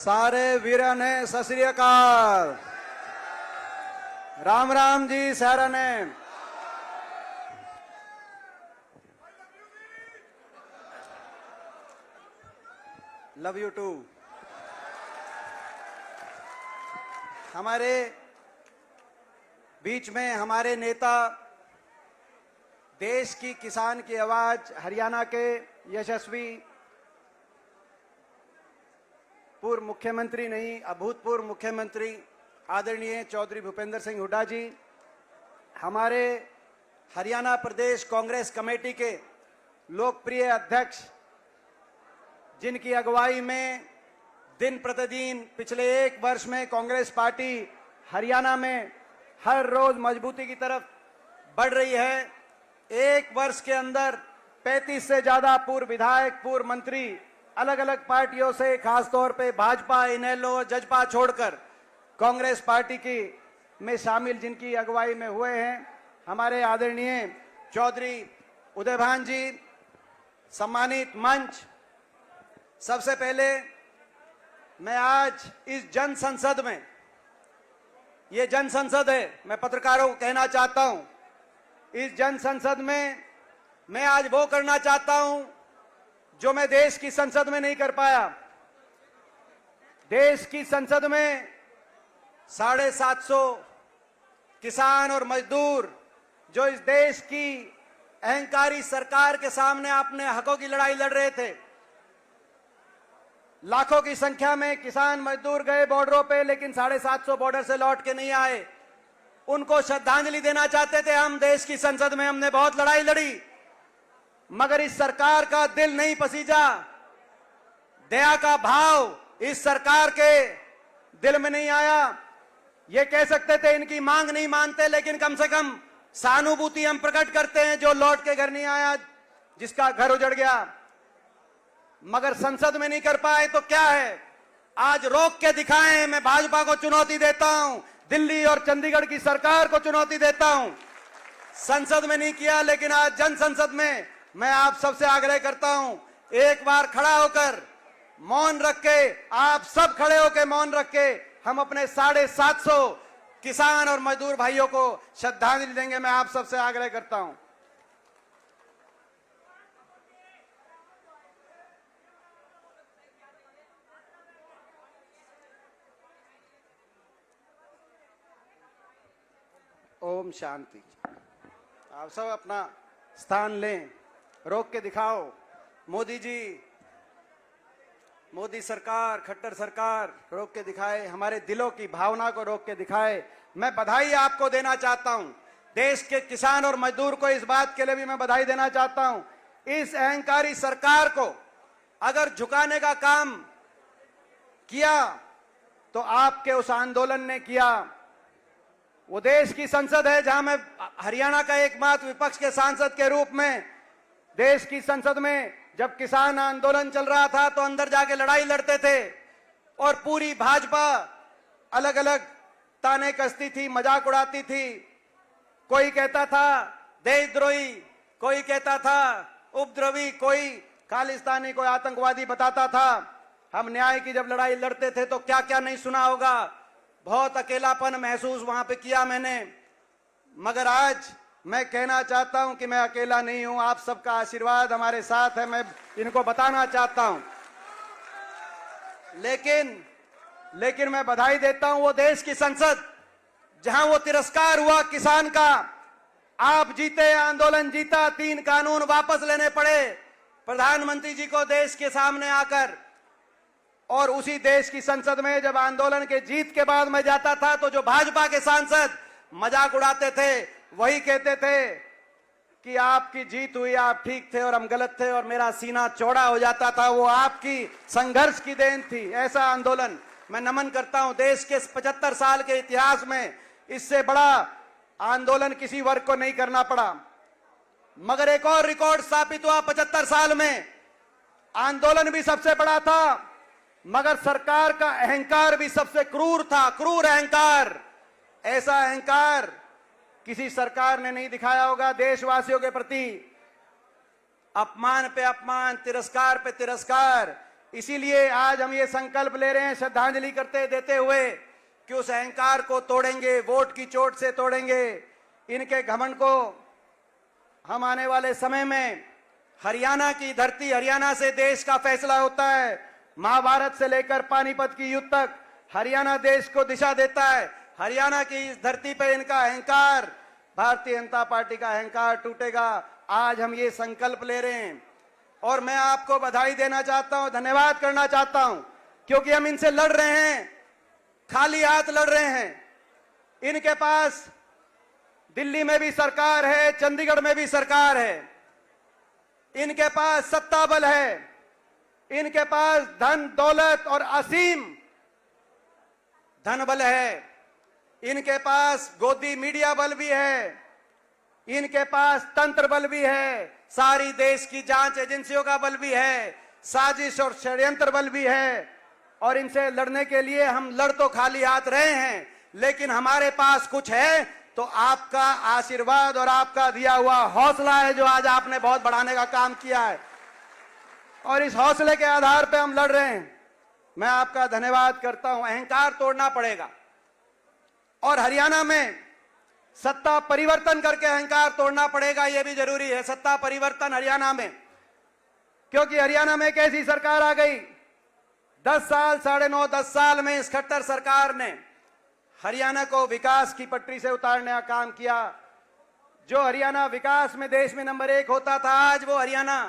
सारे वीरों ने सत श्री अकाल। राम राम जी सारा ने। Love you too. हमारे बीच में हमारे नेता, देश की किसान की आवाज, हरियाणा के यशस्वी पूर्व मुख्यमंत्री नहीं अभूतपूर्व मुख्यमंत्री आदरणीय चौधरी भूपेंद्र सिंह हुड्डा जी, हमारे हरियाणा प्रदेश कांग्रेस कमेटी के लोकप्रिय अध्यक्ष, जिनकी अगुवाई में दिन प्रतिदिन पिछले एक वर्ष में कांग्रेस पार्टी हरियाणा में हर रोज मजबूती की तरफ बढ़ रही है। एक वर्ष के अंदर 35 से ज्यादा पूर्व विधायक, पूर्व मंत्री अलग अलग पार्टियों से, खासतौर पे भाजपा, इनेलो, जजपा छोड़कर कांग्रेस पार्टी की में शामिल जिनकी अगुवाई में हुए हैं, हमारे आदरणीय चौधरी उदयभान जी, सम्मानित मंच, सबसे पहले मैं आज इस जन संसद में, ये जन संसद है, मैं पत्रकारों को कहना चाहता हूं, इस जन संसद में मैं आज वो करना चाहता हूं जो मैं देश की संसद में नहीं कर पाया। देश की संसद में 750 किसान और मजदूर जो इस देश की अहंकारी सरकार के सामने अपने हकों की लड़ाई लड़ रहे थे, लाखों की संख्या में किसान मजदूर गए बॉर्डरों पे, लेकिन 750 बॉर्डर से लौट के नहीं आए। उनको श्रद्धांजलि देना चाहते थे हम। देश की संसद में हमने बहुत लड़ाई लड़ी, मगर इस सरकार का दिल नहीं पसीजा, दया का भाव इस सरकार के दिल में नहीं आया। ये कह सकते थे इनकी मांग नहीं मानते, लेकिन कम से कम सहानुभूति हम प्रकट करते हैं जो लौट के घर नहीं आया, जिसका घर उजड़ गया। मगर संसद में नहीं कर पाए तो क्या है, आज रोक के दिखाएं। मैं भाजपा को चुनौती देता हूं, दिल्ली और चंडीगढ़ की सरकार को चुनौती देता हूं। संसद में नहीं किया, लेकिन आज जन संसद में मैं आप सबसे आग्रह करता हूं, एक बार खड़ा होकर मौन रख के, आप सब खड़े होकर मौन रख के हम अपने 750 किसान और मजदूर भाइयों को श्रद्धांजलि देंगे। मैं आप सबसे आग्रह करता हूं। ओम शांति। आप सब अपना स्थान लें, रोक के दिखाओ। मोदी जी, मोदी सरकार, खट्टर सरकार रोक के दिखाए, हमारे दिलों की भावना को रोक के दिखाए। मैं बधाई आपको देना चाहता हूं, देश के किसान और मजदूर को इस बात के लिए भी मैं बधाई देना चाहता हूं। इस अहंकारी सरकार को अगर झुकाने का काम किया तो आपके उस आंदोलन ने किया। वो देश की संसद है जहां मैं हरियाणा का एकमात्र विपक्ष के सांसद के रूप में देश की संसद में जब किसान आंदोलन चल रहा था तो अंदर जाके लड़ाई लड़ते थे, और पूरी भाजपा अलग अलग ताने कसती थी, मजाक उड़ाती थी। कोई कहता था देशद्रोही, कोई कहता था उपद्रवी, कोई खालिस्तानी, कोई आतंकवादी बताता था। हम न्याय की जब लड़ाई लड़ते थे तो क्या क्या नहीं सुना होगा। बहुत अकेलापन महसूस वहां पे किया मैंने, मगर आज मैं कहना चाहता हूं कि मैं अकेला नहीं हूं। आप सबका आशीर्वाद हमारे साथ है, मैं इनको बताना चाहता हूं। लेकिन मैं बधाई देता हूं वो देश की संसद जहां वो तिरस्कार हुआ किसान का। आप जीते, आंदोलन जीता, 3 कानून वापस लेने पड़े प्रधानमंत्री जी को देश के सामने आकर। और उसी देश की संसद में जब आंदोलन के जीत के बाद मैं जाता था तो जो भाजपा के सांसद मजाक उड़ाते थे, वही कहते थे कि आपकी जीत हुई, आप ठीक थे और हम गलत थे, और मेरा सीना चौड़ा हो जाता था। वो आपकी संघर्ष की देन थी। ऐसा आंदोलन मैं नमन करता हूं। देश के 75 साल के इतिहास में इससे बड़ा आंदोलन किसी वर्ग को नहीं करना पड़ा। मगर एक और रिकॉर्ड स्थापित हुआ 75 साल में। आंदोलन भी सबसे बड़ा था, मगर सरकार का अहंकार भी सबसे क्रूर था, क्रूर अहंकार। ऐसा अहंकार किसी सरकार ने नहीं दिखाया होगा देशवासियों के प्रति। अपमान पे अपमान, तिरस्कार पे तिरस्कार, इसीलिए आज हम ये संकल्प ले रहे हैं श्रद्धांजलि देते हुए कि उस अहंकार को तोड़ेंगे, वोट की चोट से तोड़ेंगे, इनके घमंड को हम आने वाले समय में हरियाणा की धरती, हरियाणा से देश का फैसला होता है। महाभारत से लेकर पानीपत की युद्ध तक हरियाणा देश को दिशा देता है। हरियाणा की इस धरती पर इनका अहंकार, भारतीय जनता पार्टी का अहंकार टूटेगा। आज हम ये संकल्प ले रहे हैं और मैं आपको बधाई देना चाहता हूं, धन्यवाद करना चाहता हूं, क्योंकि हम इनसे लड़ रहे हैं, खाली हाथ लड़ रहे हैं। इनके पास दिल्ली में भी सरकार है, चंडीगढ़ में भी सरकार है, इनके पास सत्ता बल है, इनके पास धन दौलत और असीम धन बल है, इनके पास गोदी मीडिया बल भी है, इनके पास तंत्र बल भी है, सारी देश की जांच एजेंसियों का बल भी है, साजिश और षड्यंत्र बल भी है। और इनसे लड़ने के लिए हम लड़ तो खाली हाथ रहे हैं, लेकिन हमारे पास कुछ है तो आपका आशीर्वाद और आपका दिया हुआ हौसला है, जो आज आपने बहुत बढ़ाने का काम किया है और इस हौसले के आधार पे हम लड़ रहे हैं। मैं आपका धन्यवाद करता हूं। अहंकार तोड़ना पड़ेगा और हरियाणा में सत्ता परिवर्तन करके अहंकार तोड़ना पड़ेगा, यह भी जरूरी है। सत्ता परिवर्तन हरियाणा में, क्योंकि हरियाणा में एक ऐसी सरकार आ गई 10 साल, 9.5 10 साल में इस खट्टर सरकार ने हरियाणा को विकास की पटरी से उतारने का काम किया। जो हरियाणा विकास में देश में नंबर 1 होता था, आज वो हरियाणा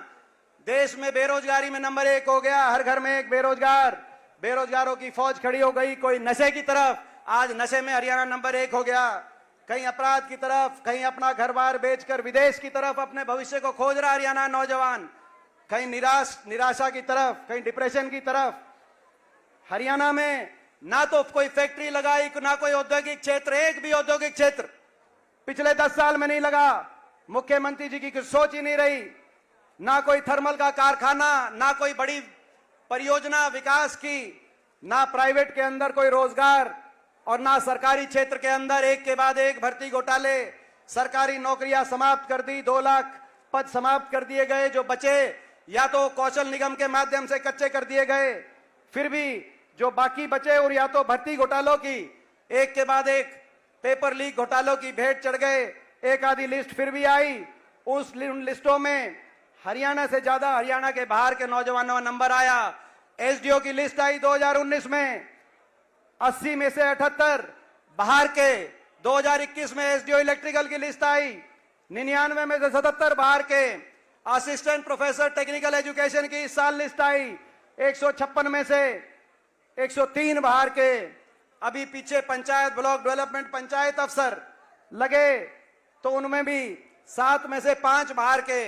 देश में बेरोजगारी में नंबर 1 हो गया। हर घर में एक बेरोजगार, बेरोजगारों की फौज खड़ी हो गई। कोई नशे की तरफ, आज नशे में हरियाणा नंबर 1 हो गया। कहीं अपराध की तरफ, कहीं अपना घर बार बेचकर विदेश की तरफ अपने भविष्य को खोज रहा हरियाणा नौजवान, कहीं निराशा की तरफ, कहीं डिप्रेशन की तरफ। हरियाणा में ना तो कोई फैक्ट्री लगाई, ना कोई औद्योगिक क्षेत्र, एक भी औद्योगिक क्षेत्र पिछले 10 साल में नहीं लगा। मुख्यमंत्री जी की कुछ सोच ही नहीं रही, ना कोई थर्मल का कारखाना, ना कोई बड़ी परियोजना विकास की, ना प्राइवेट के अंदर कोई रोजगार और ना सरकारी क्षेत्र के अंदर एक के बाद एक भर्ती घोटाले। सरकारी नौकरियां समाप्त कर दी, 2 लाख पद समाप्त कर दिए गए। जो बचे या तो कौशल निगम के माध्यम से कच्चे कर दिए गए, फिर भी जो बाकी बचे और या तो भर्ती घोटालों की एक के बाद एक पेपर लीक घोटालों की भेंट चढ़ गए। एक आधी लिस्ट फिर भी आई, उस लिस्टों में हरियाणा से ज्यादा हरियाणा के बाहर के नौजवानों का नंबर आया। एसडीओ की लिस्ट आई 2019 में, 80 में से 78 बाहर के। 2021 में एसडीओ इलेक्ट्रिकल की लिस्ट आई, 99 में से 77 बाहर के। असिस्टेंट प्रोफेसर टेक्निकल एजुकेशन की इस साल लिस्ट आई, 156 में से 103 बाहर के। अभी पीछे पंचायत ब्लॉक डेवलपमेंट पंचायत अफसर लगे तो उनमें भी 7 में से 5 बाहर के।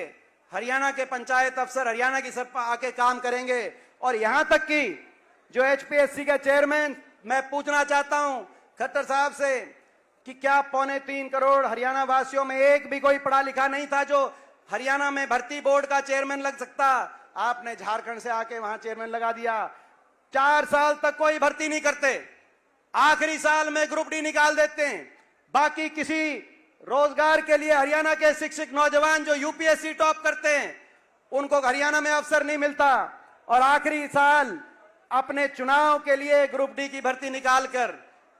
हरियाणा के पंचायत अफसर हरियाणा की सब आके काम करेंगे। और यहां तक कि जो एचपीएससी का चेयरमैन, मैं पूछना चाहता हूं खट्टर साहब से कि क्या 3.25 करोड़ हरियाणा वासियों में एक भी कोई पढ़ा लिखा नहीं था जो हरियाणा में भर्ती बोर्ड का चेयरमैन लग सकता? आपने झारखंड से आके वहां चेयरमैन लगा दिया। 4 साल तक कोई भर्ती नहीं करते, आखिरी साल में ग्रुप डी निकाल देते हैं। बाकी किसी रोजगार के लिए हरियाणा के शिक्षित नौजवान जो यूपीएससी टॉप करते हैं, उनको हरियाणा में अवसर नहीं मिलता। और आखिरी साल अपने चुनाव के लिए ग्रुप डी की भर्ती निकालकर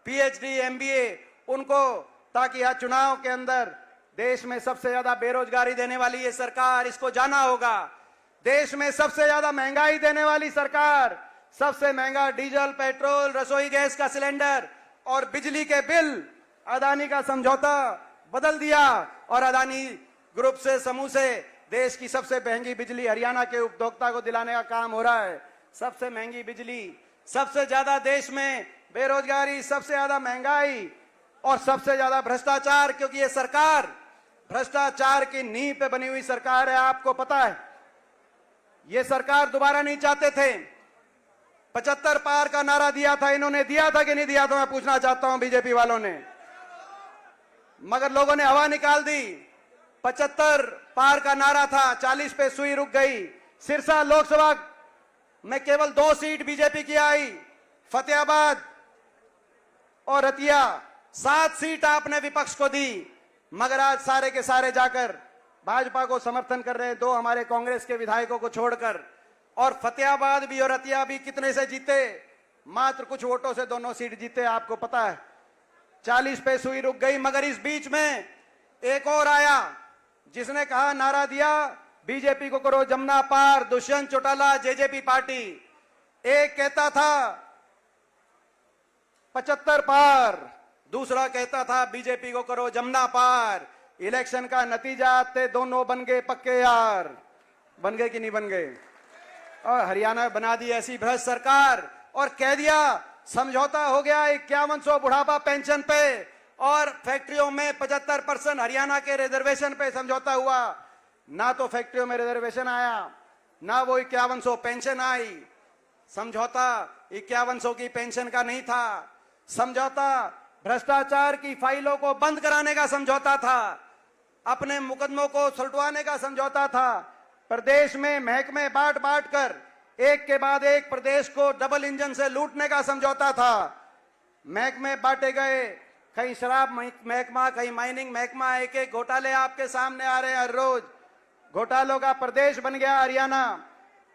पीएचडी, एमबीए उनको, ताकि यह चुनाव के अंदर देश में सबसे ज्यादा बेरोजगारी देने वाली ये सरकार, इसको जाना होगा। देश में सबसे ज्यादा महंगाई देने वाली सरकार, सबसे महंगा डीजल, पेट्रोल, रसोई गैस का सिलेंडर और बिजली के बिल, अदानी का समझौता बदल दिया और अदानी ग्रुप से, समूह से देश की सबसे महंगी बिजली हरियाणा के उपभोक्ता को दिलाने का काम हो रहा है। सबसे महंगी बिजली, सबसे ज्यादा देश में बेरोजगारी, सबसे ज्यादा महंगाई और सबसे ज्यादा भ्रष्टाचार, क्योंकि ये सरकार भ्रष्टाचार की नींव पे बनी हुई सरकार है। आपको पता है ये सरकार दोबारा नहीं चाहते थे। 75 पार का नारा दिया था, इन्होंने दिया था कि नहीं दिया था? मैं पूछना चाहता हूं बीजेपी वालों ने। मगर लोगों ने हवा निकाल दी। 75 पार का नारा था, 40 पे सुई रुक गई। सिरसा लोकसभा में केवल 2 सीट बीजेपी की आई, फतेहाबाद और रतिया 7 सीट आपने विपक्ष को दी। मगर आज सारे के सारे जाकर भाजपा को समर्थन कर रहे हैं, 2 हमारे कांग्रेस के विधायकों को छोड़कर। और फतेहाबाद भी और रतिया भी कितने से जीते? मात्र कुछ वोटों से दोनों सीट जीते, आपको पता है। 40 पे सुई रुक गई। मगर इस बीच में एक और आया जिसने कहा, नारा दिया, बीजेपी को करो जमुना पार, दुष्यंत चौटाला, जेजेपी पार्टी। एक कहता था 75 पार, दूसरा कहता था बीजेपी को करो जमुना पार। इलेक्शन का नतीजा आते दोनों बन गए पक्के यार। बन गए कि नहीं बन गए? और हरियाणा बना दी ऐसी भ्रष्ट सरकार और कह दिया समझौता हो गया 5100 बुढ़ापा पेंशन पे, और फैक्ट्रियों में 75% हरियाणा के रिजर्वेशन पे समझौता हुआ। ना तो फैक्ट्रियों में रिजर्वेशन आया, ना वो 5100 पेंशन आई। समझौता 5100 की पेंशन का नहीं था, समझौता भ्रष्टाचार की फाइलों को बंद कराने का समझौता था, अपने मुकदमों को सुलटवाने का समझौता था, प्रदेश में महकमे बांट बांट कर एक के बाद एक प्रदेश को डबल इंजन से लूटने का समझौता था। महकमे बांटे गए, कहीं शराब महकमा, कहीं माइनिंग महकमा, एक एक घोटाले आपके सामने आ रहे हैं हर रोज। घोटालों का प्रदेश बन गया हरियाणा।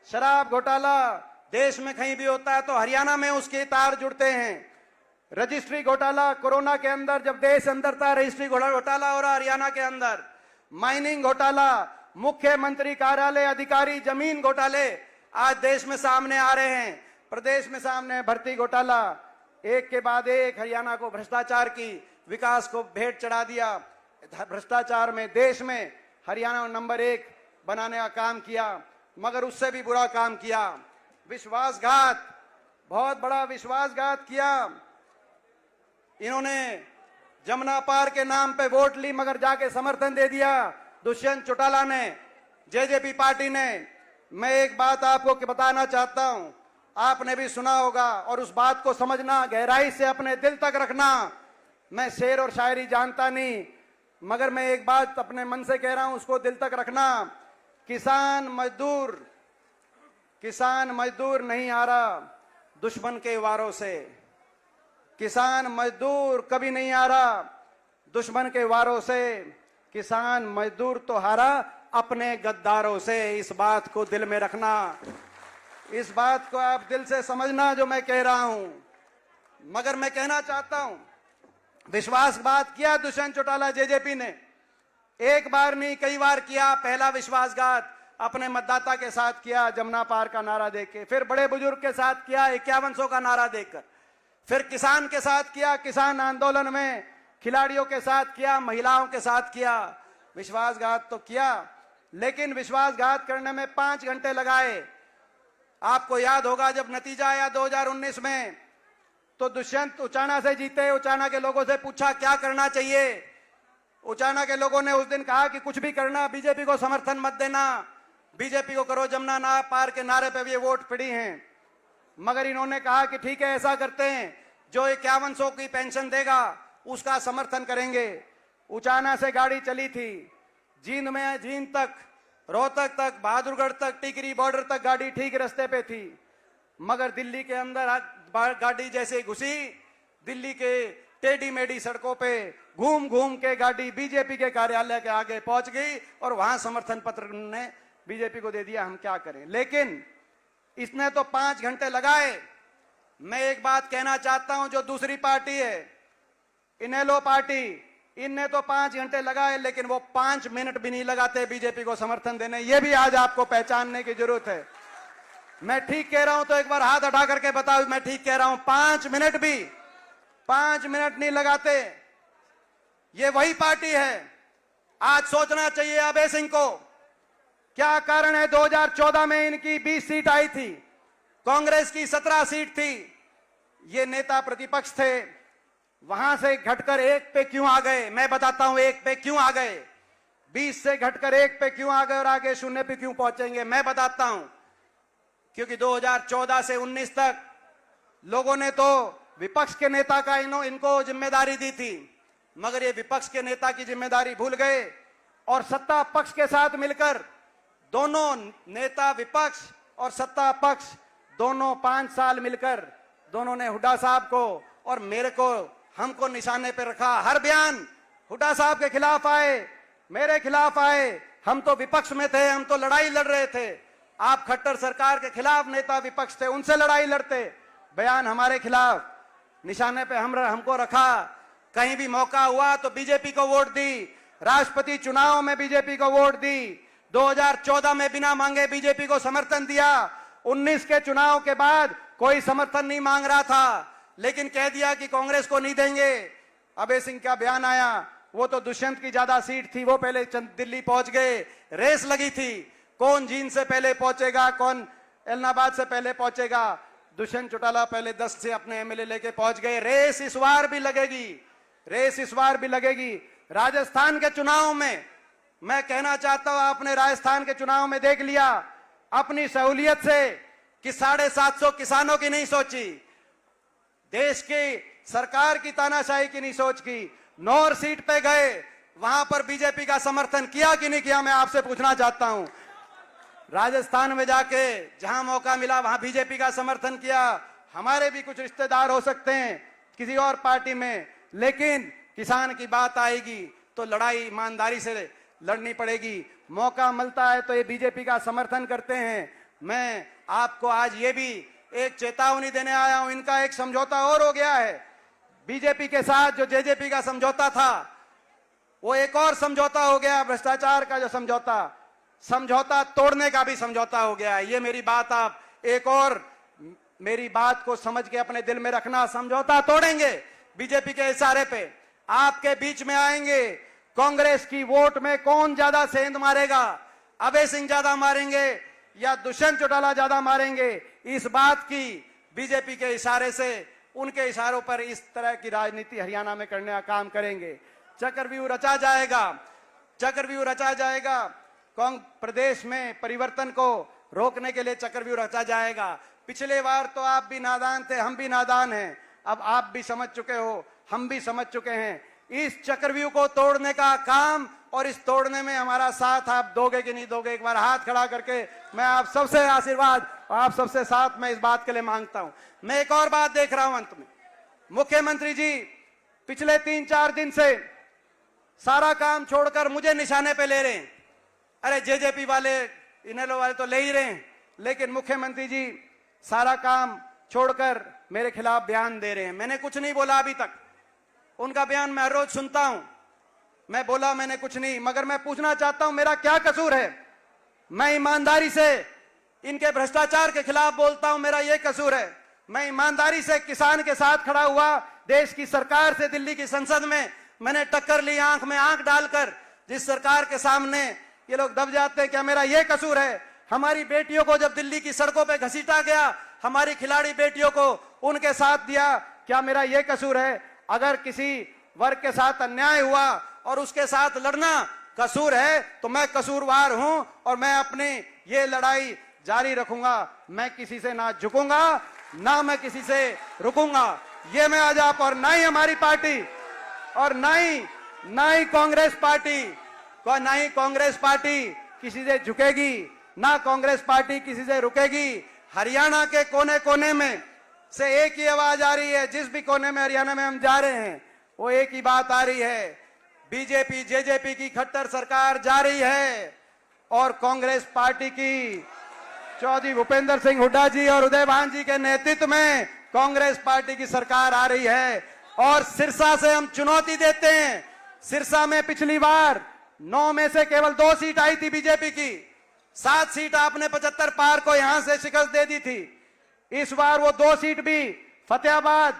शराब घोटाला देश में कहीं भी होता है तो हरियाणा में उसके तार जुड़ते हैं। रजिस्ट्री घोटाला कोरोना के अंदर, जब देश अंदर था, रजिस्ट्री घोटाला हो रहा हरियाणा के अंदर। माइनिंग घोटाला, मुख्यमंत्री कार्यालय अधिकारी जमीन घोटाले आज देश में सामने आ रहे हैं। प्रदेश में सामने भर्ती घोटाला, एक के बाद एक हरियाणा को भ्रष्टाचार की विकास को भेंट चढ़ा दिया। भ्रष्टाचार में देश में हरियाणा नंबर 1 बनाने का काम किया, मगर उससे भी बुरा काम किया। विश्वासघात, बहुत बड़ा विश्वासघात किया। इन्होंने जमुना पार के नाम पे वोट ली, मगर जाके समर्थन दे दिया दुष्यंत चौटाला ने, जेजेपी पार्टी ने। मैं एक बात आपको बताना चाहता हूं, आपने भी सुना होगा, और उस बात को समझना, गहराई से अपने दिल तक रखना। मैं शेर और शायरी जानता नहीं, मगर मैं एक बात अपने मन से कह रहा हूं, उसको दिल तक रखना। किसान मजदूर नहीं हारा दुश्मन के वारों से। किसान मजदूर कभी नहीं हारा दुश्मन के वारों से। किसान मजदूर तो हारा अपने गद्दारों से। इस बात को दिल में रखना, इस बात को आप दिल से समझना जो मैं कह रहा हूं। मगर मैं कहना चाहता हूं, विश्वासघात किया दुष्यंत चौटाला जेजेपी ने, एक बार नहीं कई बार किया। पहला विश्वासघात अपने मतदाता के साथ किया जमुना पार का नारा देके, फिर बड़े बुजुर्ग के साथ किया 5100 का नारा देकर, फिर किसान के साथ किया, किसान आंदोलन में खिलाड़ियों के साथ किया, महिलाओं के साथ किया। विश्वासघात तो किया, लेकिन विश्वासघात करने में 5 घंटे लगाए। आपको याद होगा जब नतीजा आया 2019 में, तो दुष्यंत उचाना से जीते। उचाना के लोगों से पूछा क्या करना चाहिए, उचाना के लोगों ने उस दिन कहा कि कुछ भी करना, बीजेपी को समर्थन मत देना, बीजेपी को करो जमुना ना पार के नारे पे भी ये वोट पड़ी हैं। मगर इन्होंने कहा कि ठीक है, ऐसा करते हैं, जो 5100 की पेंशन देगा उसका समर्थन करेंगे। उचाना से गाड़ी चली थी, जींद तक, रोहतक तक, बहादुरगढ़ तक, टिकरी बॉर्डर तक गाड़ी ठीक रास्ते पे थी। मगर दिल्ली के अंदर गाड़ी जैसे घुसी, दिल्ली के टेढ़ी मेढ़ी सड़कों पे घूम घूम के गाड़ी बीजेपी के कार्यालय के आगे पहुंच गई, और वहां समर्थन पत्र ने बीजेपी को दे दिया। हम क्या करें। लेकिन इसने तो 5 घंटे लगाए। मैं एक बात कहना चाहता हूं, जो दूसरी पार्टी है इनेलो पार्टी, इनने तो 5 घंटे लगाए, लेकिन वो 5 मिनट भी नहीं लगाते बीजेपी को समर्थन देने। ये भी आज आपको पहचानने की जरूरत है। मैं ठीक कह रहा हूं तो एक बार हाथ उठा करके बताओ मैं ठीक कह रहा हूं। 5 मिनट नहीं लगाते। ये वही पार्टी है। आज सोचना चाहिए अभय सिंह को, क्या कारण है 2014 में इनकी 20 सीट आई थी, कांग्रेस की 17 सीट थी। ये नेता प्रतिपक्ष थे, वहां से घटकर 1 पे क्यों आ गए? मैं बताता हूं 1 पे क्यों आ गए, 20 से घटकर 1 पे क्यों आ गए और आगे 0 पे क्यों पहुंचेंगे। मैं बताता हूं, क्योंकि 2014 से 19 तक लोगों ने तो विपक्ष के नेता का इनको जिम्मेदारी दी थी, मगर ये विपक्ष के नेता की जिम्मेदारी भूल गए और सत्ता पक्ष के साथ मिलकर, दोनों नेता विपक्ष और सत्ता पक्ष दोनों 5 साल मिलकर, दोनों ने हुड्डा साहब को और मेरे को, हमको निशाने पे रखा। हर बयान हुड्डा साहब के खिलाफ आए, मेरे खिलाफ आए। हम तो विपक्ष में थे, हम तो लड़ाई लड़ रहे थे, आप खट्टर सरकार के खिलाफ नेता विपक्ष थे, उनसे लड़ाई लड़ते, बयान हमारे खिलाफ, निशाने पे हमको रखा, कहीं भी मौका हुआ तो बीजेपी को वोट दी, राष्ट्रपति चुनाव में बीजेपी को वोट दी, 2014 में बिना मांगे बीजेपी को समर्थन दिया, 19 के चुनाव के बाद कोई समर्थन नहीं मांग रहा था, लेकिन कह दिया कि कांग्रेस को नहीं देंगे। अभय सिंह का बयान आया, वो तो दुष्यंत की ज्यादा सीट थी, वो पहले दिल्ली पहुंच गए, रेस लगी थी कौन जींद से पहले पहुंचेगा, कौन इलाहाबाद से पहले पहुंचेगा। दुष्यंत चौटाला पहले 10 से अपने एमएलए लेके पहुंच गए। रेस इस बार भी लगेगी, रेस इस बार भी लगेगी। राजस्थान के चुनाव में मैं कहना चाहता हूं, आपने राजस्थान के चुनाव में देख लिया अपनी सहूलियत से कि 750 किसानों की नहीं सोची, देश की सरकार की तानाशाही की नहीं सोच की। नौर सीट पे गए, वहां पर बीजेपी का समर्थन किया कि नहीं किया, मैं आपसे पूछना चाहता हूं। राजस्थान में जाके जहां मौका मिला वहां बीजेपी का समर्थन किया। हमारे भी कुछ रिश्तेदार हो सकते हैं किसी और पार्टी में, लेकिन किसान की बात आएगी तो लड़ाई ईमानदारी से लड़नी पड़ेगी। मौका मिलता है तो ये बीजेपी का समर्थन करते हैं। मैं आपको आज ये भी एक चेतावनी देने आया हूं, इनका एक समझौता और हो गया है बीजेपी के साथ। जो जेजेपी का समझौता था वो एक और समझौता हो गया, भ्रष्टाचार का जो समझौता तोड़ने का भी समझौता हो गया है। ये मेरी बात आप एक और मेरी बात को समझ के अपने दिल में रखना। समझौता तोड़ेंगे बीजेपी के इशारे पे, आपके बीच में आएंगे। कांग्रेस की वोट में कौन ज्यादा सेंध मारेगा, अभय सिंह ज्यादा मारेंगे या दुष्यंत चौटाला ज्यादा मारेंगे, इस बात की बीजेपी के इशारे से, उनके इशारों पर इस तरह की राजनीति हरियाणा में करने का काम करेंगे। चक्रव्यूह रचा जाएगा, चक्रव्यूह रचा जाएगा। प्रदेश में परिवर्तन को रोकने के लिए चक्रव्यूह रचा जाएगा। पिछले बार तो आप भी नादान थे, हम भी नादान हैं, अब आप भी समझ चुके हो, हम भी समझ चुके हैं। इस चक्रव्यूह को तोड़ने का काम और इस तोड़ने में हमारा साथ आप दोगे कि नहीं दोगे, एक बार हाथ खड़ा करके मैं आप सबसे आशीर्वाद, आप सबसे साथ मैं इस बात के लिए मांगता हूं। मैं एक और बात देख रहा हूं अंत में, मुख्यमंत्री जी पिछले 3-4 दिन से सारा काम छोड़कर मुझे निशाने पे ले रहे हैं। अरे जेजेपी वाले, इनेलो वाले तो ले ही रहे हैं, लेकिन मुख्यमंत्री जी सारा काम छोड़कर मेरे खिलाफ बयान दे रहे हैं। मैंने कुछ नहीं बोला अभी तक, उनका बयान मैं हर रोज सुनता हूं, मैं बोला मैंने कुछ नहीं, मगर मैं पूछना चाहता हूं मेरा क्या कसूर है। मैं ईमानदारी से इनके भ्रष्टाचार के खिलाफ बोलता हूं, मेरा ये कसूर है। मैं ईमानदारी से किसान के साथ खड़ा हुआ, देश की सरकार से दिल्ली की संसद में मैंने टक्कर ली, आंख में आंख डालकर। जिस सरकार के सामने ये लोग दब जाते हैं, क्या मेरा ये कसूर है? हमारी बेटियों को जब दिल्ली की सड़कों पे घसीटा गया, हमारी खिलाड़ी बेटियों को उनके साथ दिया, क्या मेरा ये कसूर है? अगर किसी वर्ग के साथ अन्याय हुआ और उसके साथ लड़ना कसूर है तो मैं कसूरवार हूं और मैं अपनी ये लड़ाई जारी रखूंगा। मैं किसी से ना झुकूंगा, ना मैं किसी से रुकूंगा। ये मैं आज आप, और ना ही हमारी पार्टी और ना ही कांग्रेस पार्टी किसी से झुकेगी, ना कांग्रेस पार्टी किसी से रुकेगी। हरियाणा के कोने कोने में से एक ही आवाज आ रही है, जिस भी कोने में हरियाणा में हम जा रहे हैं वो एक ही बात आ रही है, बीजेपी जेजेपी की खट्टर सरकार जा रही है और कांग्रेस पार्टी की चौधरी भूपेंद्र सिंह हुड्डा जी और उदयभान जी के नेतृत्व में कांग्रेस पार्टी की सरकार आ रही है। और सिरसा से हम चुनौती देते हैं। सिरसा में पिछली बार 9 में से केवल 2 सीट आई थी बीजेपी की, 7 सीट आपने 75 पार को यहां से शिकस्त दे दी थी। इस बार वो 2 सीट भी फतेहाबाद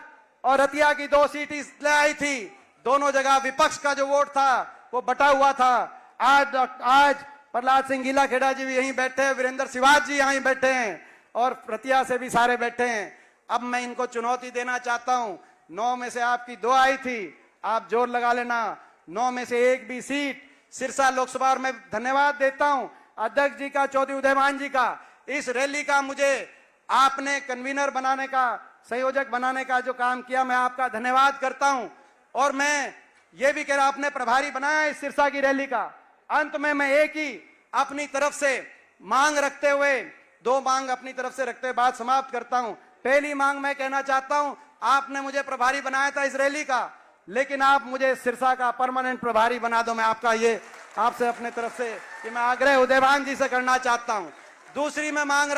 और रतिया की 2 सीट इसलिए आई थी, दोनों जगह विपक्ष का जो वोट था वो बटा हुआ था। आज प्रहलाद सिंह गीलाखेड़ा जी भी यहीं बैठे हैं, वीरेंद्र सिवाज जी यहीं बैठे हैं और रतिया से भी सारे बैठे हैं। अब मैं इनको चुनौती देना चाहता हूं, 9 में से आपकी 2 आई थी, आप जोर लगा लेना, 9 में से 1 भी सीट सिरसा लोकसभा में। धन्यवाद देता हूं अध्यक्ष जी का, चौधरी उदयभान जी का। इस रैली का मुझे आपने कन्वीनर बनाने का, संयोजक बनाने का जो काम किया, मैं आपका धन्यवाद करता हूं। और मैं ये भी कह रहा, आपने प्रभारी बनाया इस सिरसा की रैली का। अंत में मैं एक ही अपनी तरफ से मांग रखते हुए, 2 मांग अपनी तरफ से रखते हुए बात समाप्त करता हूं। पहली मांग मैं कहना चाहता हूं, आपने मुझे प्रभारी बनाया था इस रैली का, लेकिन आप मुझे सिरसा का परमानेंट प्रभारी बना दो। मैं आपका ये आपसे अपने तरफ से कि मैं आग्रह उदयभान जी से करना चाहता हूं। दूसरी मैं मांग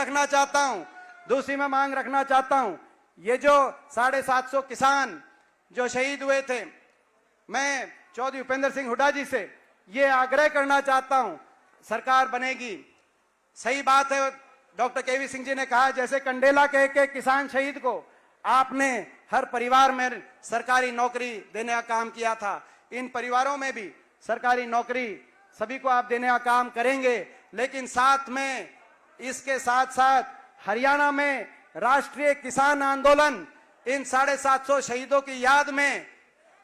रखना चाहता हूं, ये जो 750 किसान जो शहीद हुए थे, मैं चौधरी भूपेंद्र सिंह हुड्डा जी से ये आग्रह करना चाहता हूं, सरकार बनेगी, सही बात है, डॉक्टर केवी सिंह जी ने कहा जैसे कंडेला के एक किसान शहीद को आपने हर परिवार में सरकारी नौकरी देने का काम किया था, इन परिवारों में भी सरकारी नौकरी सभी को आप देने का काम करेंगे। लेकिन साथ में इसके साथ साथ हरियाणा में राष्ट्रीय किसान आंदोलन, इन 750 शहीदों की याद में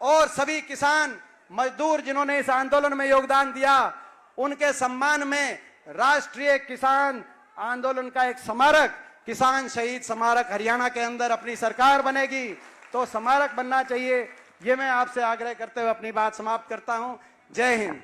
और सभी किसान मजदूर जिन्होंने इस आंदोलन में योगदान दिया, उनके सम्मान में राष्ट्रीय किसान आंदोलन का एक स्मारक, किसान शहीद स्मारक हरियाणा के अंदर अपनी सरकार बनेगी तो स्मारक बनना चाहिए। ये मैं आपसे आग्रह करते हुए अपनी बात समाप्त करता हूं। जय हिंद।